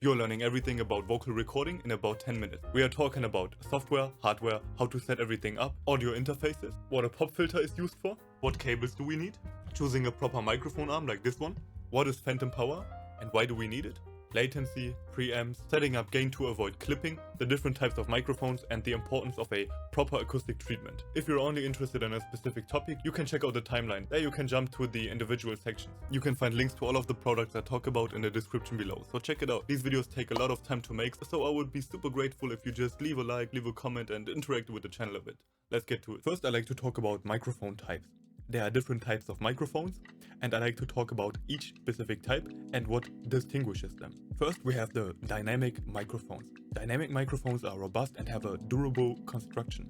You're learning everything about vocal recording in about 10 minutes. We are talking about software, hardware, how to set everything up, audio interfaces, what a pop filter is used for, what cables do we need, choosing a proper microphone arm like this one, what is phantom power and why do we need it, latency, preamps, setting up gain to avoid clipping, the different types of microphones and the importance of a proper acoustic treatment. If you're only interested in a specific topic, you can check out the timeline. There you can jump to the individual sections. You can find links to all of the products I talk about in the description below, so check it out. These videos take a lot of time to make, so I would be super grateful if you just leave a like, leave a comment and interact with the channel a bit. Let's get to it. First, I like to talk about microphone types. There are different types of microphones, and I like to talk about each specific type and what distinguishes them. First, we have the dynamic microphones. Dynamic microphones are robust and have a durable construction.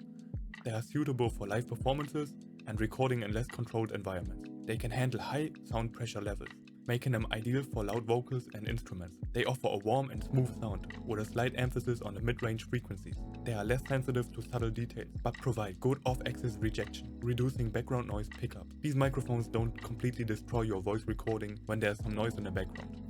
They are suitable for live performances and recording in less controlled environments. They can handle high sound pressure levels, making them ideal for loud vocals and instruments. They offer a warm and smooth sound, with a slight emphasis on the mid-range frequencies. They are less sensitive to subtle details, but provide good off-axis rejection, reducing background noise pickup. These microphones don't completely destroy your voice recording when there's some noise in the background.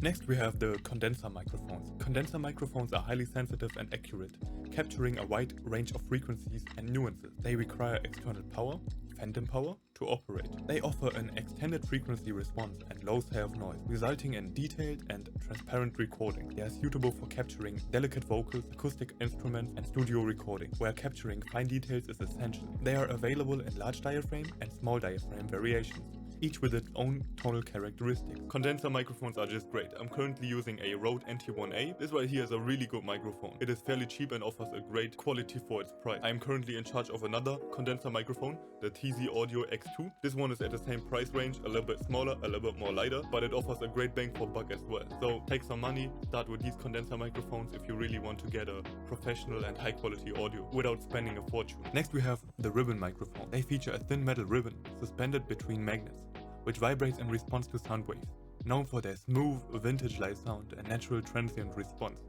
Next, we have the condenser microphones. Condenser microphones are highly sensitive and accurate, capturing a wide range of frequencies and nuances. They require external power, phantom power, to operate. They offer an extended frequency response and low self-noise, resulting in detailed and transparent recording. They are suitable for capturing delicate vocals, acoustic instruments, and studio recording, where capturing fine details is essential. They are available in large diaphragm and small diaphragm variations, each with its own tonal characteristics. Condenser microphones are just great. I'm currently using a Rode NT1A. This right here is a really good microphone. It is fairly cheap and offers a great quality for its price. I'm currently in charge of another condenser microphone, the TZ Audio X2. This one is at the same price range, a little bit smaller, a little bit more lighter, but it offers a great bang for buck as well. So take some money, start with these condenser microphones if you really want to get a professional and high quality audio without spending a fortune. Next we have the ribbon microphone. They feature a thin metal ribbon suspended between magnets, which vibrates in response to sound waves. Known for their smooth, vintage-like sound and natural transient response,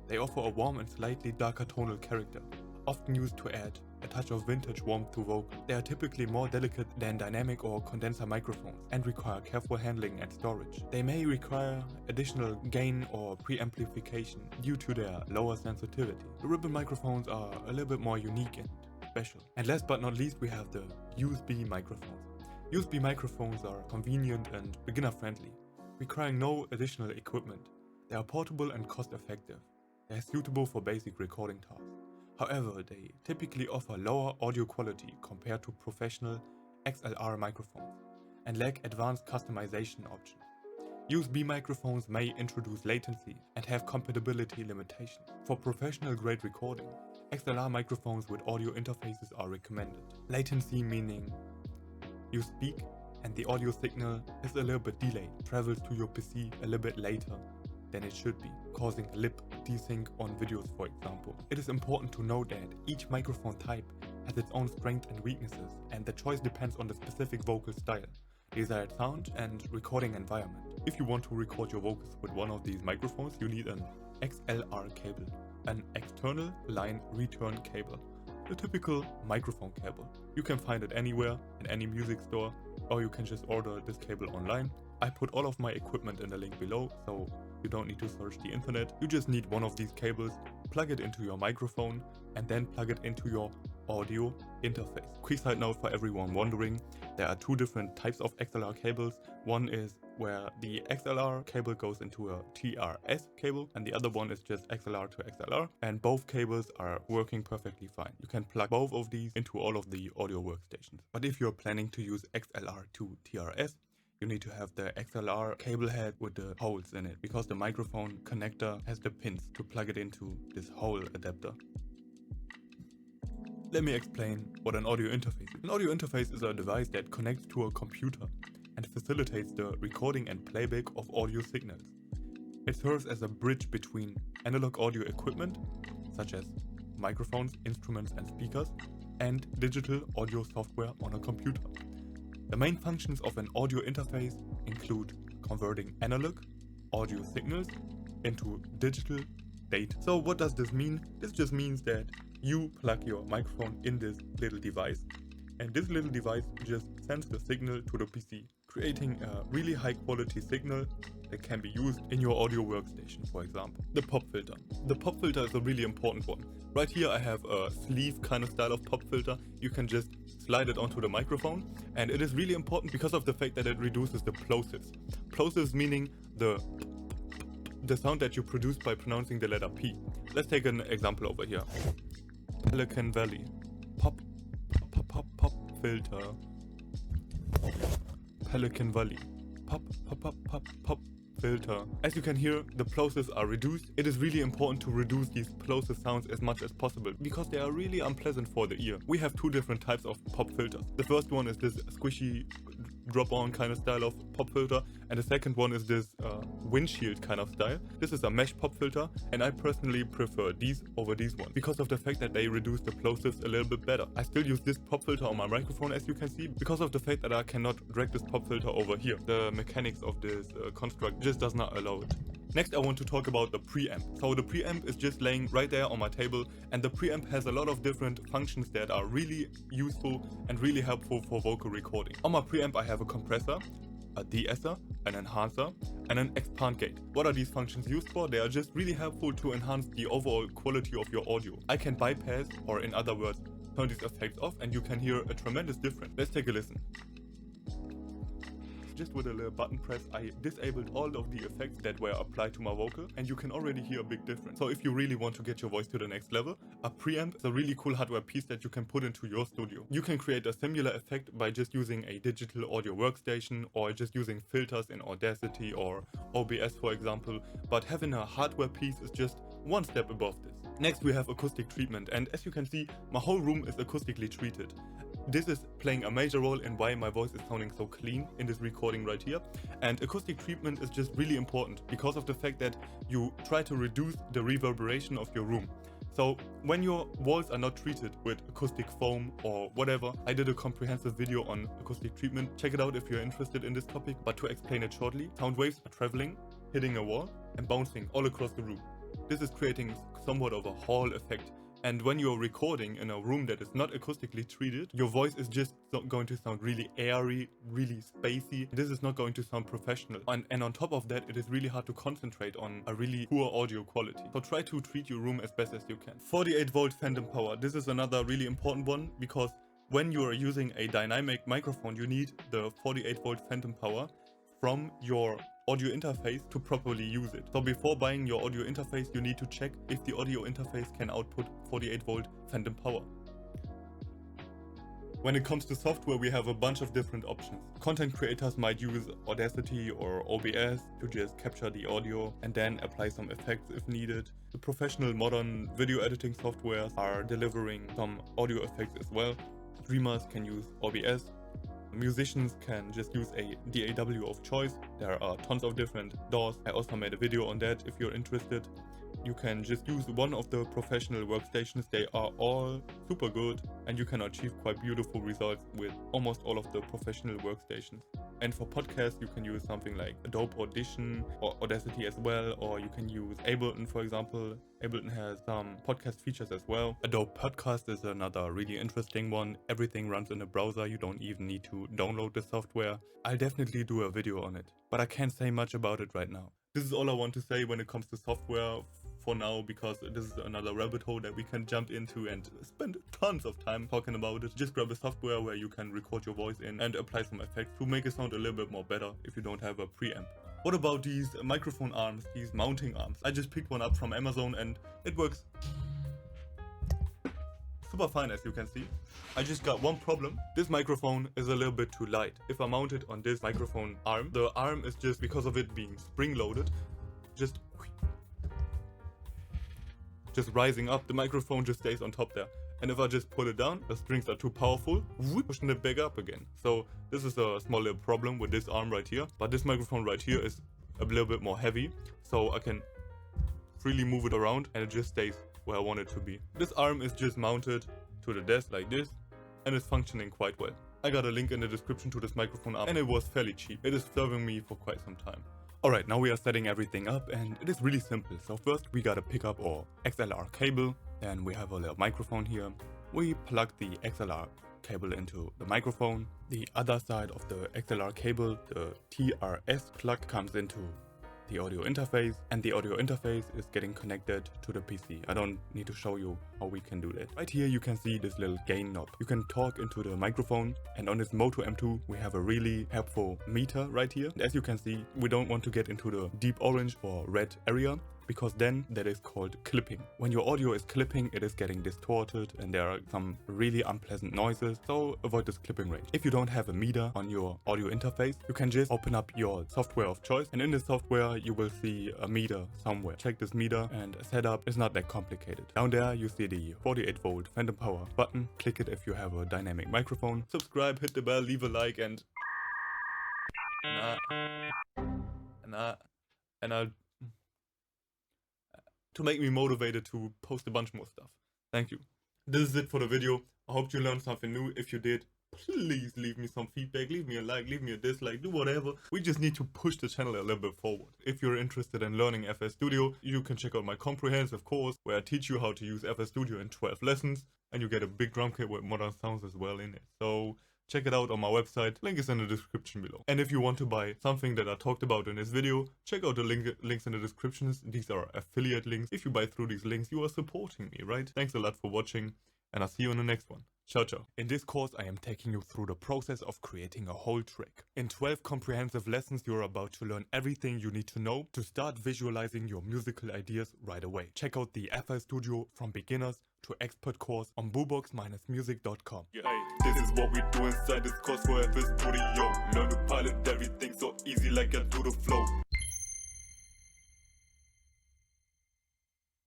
they offer a warm and slightly darker tonal character, often used to add a touch of vintage warmth to vocals. They are typically more delicate than dynamic or condenser microphones and require careful handling and storage. They may require additional gain or preamplification due to their lower sensitivity. The ribbon microphones are a little bit more unique and special. And last but not least, we have the USB microphones. USB microphones are convenient and beginner-friendly, requiring no additional equipment. They are portable and cost-effective. They are suitable for basic recording tasks. However, they typically offer lower audio quality compared to professional XLR microphones and lack advanced customization options. USB microphones may introduce latency and have compatibility limitations. For professional-grade recording, XLR microphones with audio interfaces are recommended. Latency meaning you speak and the audio signal is a little bit delayed, travels to your PC a little bit later than it should be, causing lip desync on videos, for example. It is important to note that each microphone type has its own strengths and weaknesses, and the choice depends on the specific vocal style, desired sound and recording environment. If you want to record your vocals with one of these microphones, you need an XLR cable, an external line return cable, the typical microphone cable. You can find it anywhere, in any music store, or you can just order this cable online. I put all of my equipment in the link below, so you don't need to search the internet. You just need one of these cables, plug it into your microphone, and then plug it into your audio interface. Quick side note for everyone wondering, there are two different types of XLR cables. One is where the XLR cable goes into a TRS cable, and the other one is just XLR to XLR, and both cables are working perfectly fine. You can plug both of these into all of the audio workstations. But if you're planning to use XLR to TRS, you need to have the XLR cable head with the holes in it, because the microphone connector has the pins to plug it into this hole adapter. Let me explain what an audio interface is. An audio interface is a device that connects to a computer and facilitates the recording and playback of audio signals. It serves as a bridge between analog audio equipment, such as microphones, instruments and speakers, and digital audio software on a computer. The main functions of an audio interface include converting analog audio signals into digital data. So what does this mean? This just means that you plug your microphone in this little device, and this little device just sends the signal to the PC, creating a really high quality signal that can be used in your audio workstation, for example. The pop filter. The pop filter is a really important one. Right here I have a sleeve kind of style of pop filter. You can just slide it onto the microphone, and it is really important because of the fact that it reduces the plosives. Plosives meaning the sound that you produce by pronouncing the letter P. Let's take an example over here. Pelican Valley. Pop filter. Pelican Valley. Pop filter. As you can hear, the plosives are reduced. It is really important to reduce these plosive sounds as much as possible because they are really unpleasant for the ear. We have two different types of pop filters. The first one is this squishy drop-on kind of style of pop filter, and the second one is this windshield kind of style. This is a mesh pop filter, and I personally prefer these over these ones because of the fact that they reduce the plosives a little bit better. I still use this pop filter on my microphone, as you can see, because of the fact that I cannot drag this pop filter over here. The mechanics of this construct just does not allow it. Next, I want to talk about the preamp. So the preamp is just laying right there on my table, and the preamp has a lot of different functions that are really useful and really helpful for vocal recording. On my preamp I have a compressor, a de-esser, an enhancer, and an expand gate. What are these functions used for? They are just really helpful to enhance the overall quality of your audio. I can bypass, or in other words, turn these effects off, and you can hear a tremendous difference. Let's take a listen. Just with a little button press, I disabled all of the effects that were applied to my vocal, and you can already hear a big difference. So if you really want to get your voice to the next level, a preamp is a really cool hardware piece that you can put into your studio. You can create a similar effect by just using a digital audio workstation or just using filters in Audacity or OBS, for example, but having a hardware piece is just one step above this. Next, we have acoustic treatment, and as you can see, my whole room is acoustically treated. This is playing a major role in why my voice is sounding so clean in this recording right here. And acoustic treatment is just really important because of the fact that you try to reduce the reverberation of your room. So when your walls are not treated with acoustic foam or whatever, I did a comprehensive video on acoustic treatment. Check it out if you're interested in this topic. But to explain it shortly, sound waves are traveling, hitting a wall and bouncing all across the room. This is creating somewhat of a hall effect. And when you're recording in a room that is not acoustically treated, your voice is just going to sound really airy, really spacey. This is not going to sound professional. And on top of that, it is really hard to concentrate on a really poor audio quality. So try to treat your room as best as you can. 48 volt phantom power. This is another really important one because when you are using a dynamic microphone, you need the 48 volt phantom power from your audio interface to properly use it. So before buying your audio interface, you need to check if the audio interface can output 48 volt phantom power. When it comes to software, we have a bunch of different options. Content creators might use Audacity or OBS to just capture the audio and then apply some effects if needed. The professional modern video editing softwares are delivering some audio effects as well. Streamers can use OBS. Musicians can just use a DAW of choice. There are tons of different DAWs. I also made a video on that if you're interested. You can just use one of the professional workstations. They are all super good and you can achieve quite beautiful results with almost all of the professional workstations. And for podcasts, you can use something like Adobe Audition or Audacity as well, or you can use Ableton, for example. Ableton has some podcast features as well. Adobe Podcast is another really interesting one. Everything runs in a browser. You don't even need to download the software. I'll definitely do a video on it, but I can't say much about it right now. This is all I want to say when it comes to software for now, because this is another rabbit hole that we can jump into and spend tons of time talking about it. Just grab a software where you can record your voice in and apply some effects to make it sound a little bit more better if you don't have a preamp. What about these microphone arms, these mounting arms? I just picked one up from Amazon and it works super fine, as you can see. I just got one problem. This microphone is a little bit too light. If I mount it on this microphone arm, the arm is just, because of it being spring-loaded, just rising up. The microphone just stays on top there. And if I just pull it down, the strings are too powerful, pushing it back up again. So this is a small little problem with this arm right here. But this microphone right here is a little bit more heavy, so I can freely move it around and it just stays where I want it to be. This arm is just mounted to the desk like this, and it's functioning quite well. I got a link in the description to this microphone arm, and it was fairly cheap. It is serving me for quite some time. Alright, now we are setting everything up, and it is really simple. So first we gotta pick up our XLR cable, then we have a little microphone here. We plug the XLR cable into the microphone. The other side of the XLR cable, the TRS plug, comes into the audio interface, and the audio interface is getting connected to the PC. I don't need to show you how we can do that. Right here you can see this little gain knob. You can talk into the microphone, and on this Moto M2 we have a really helpful meter right here. And as you can see, we don't want to get into the deep orange or red area, because then that is called clipping. When your audio is clipping, it is getting distorted and there are some really unpleasant noises, so avoid this clipping range. If you don't have a meter on your audio interface, you can just open up your software of choice, and in the software you will see a meter somewhere. Check this meter, and setup is not that complicated. Down there you see the 48 volt phantom power button. Click it if you have a dynamic microphone. Subscribe, hit the bell, leave a like, and I'll to make me motivated to post a bunch more stuff. Thank you. This is it for the video. I hope you learned something new. If you did, please leave me some feedback, leave me a like, leave me a dislike, do whatever. We just need to push the channel a little bit forward. If you're interested in learning FL Studio, you can check out my comprehensive course where I teach you how to use FL Studio in 12 lessons, and you get a big drum kit with modern sounds as well in it. So check it out on my website, link is in the description below. And if you want to buy something that I talked about in this video, check out the links in the descriptions. These are affiliate links. If you buy through these links, you are supporting me, right? Thanks a lot for watching, and I'll see you in the next one. Ciao, ciao. In this course, I am taking you through the process of creating a whole track. In 12 comprehensive lessons, you're about to learn everything you need to know to start visualizing your musical ideas right away. Check out the FL Studio from beginners to expert course on boobox-music.com. Yeah, this is what we do inside this course for FL Studio. Learn to pilot everything so easy like I do the flow.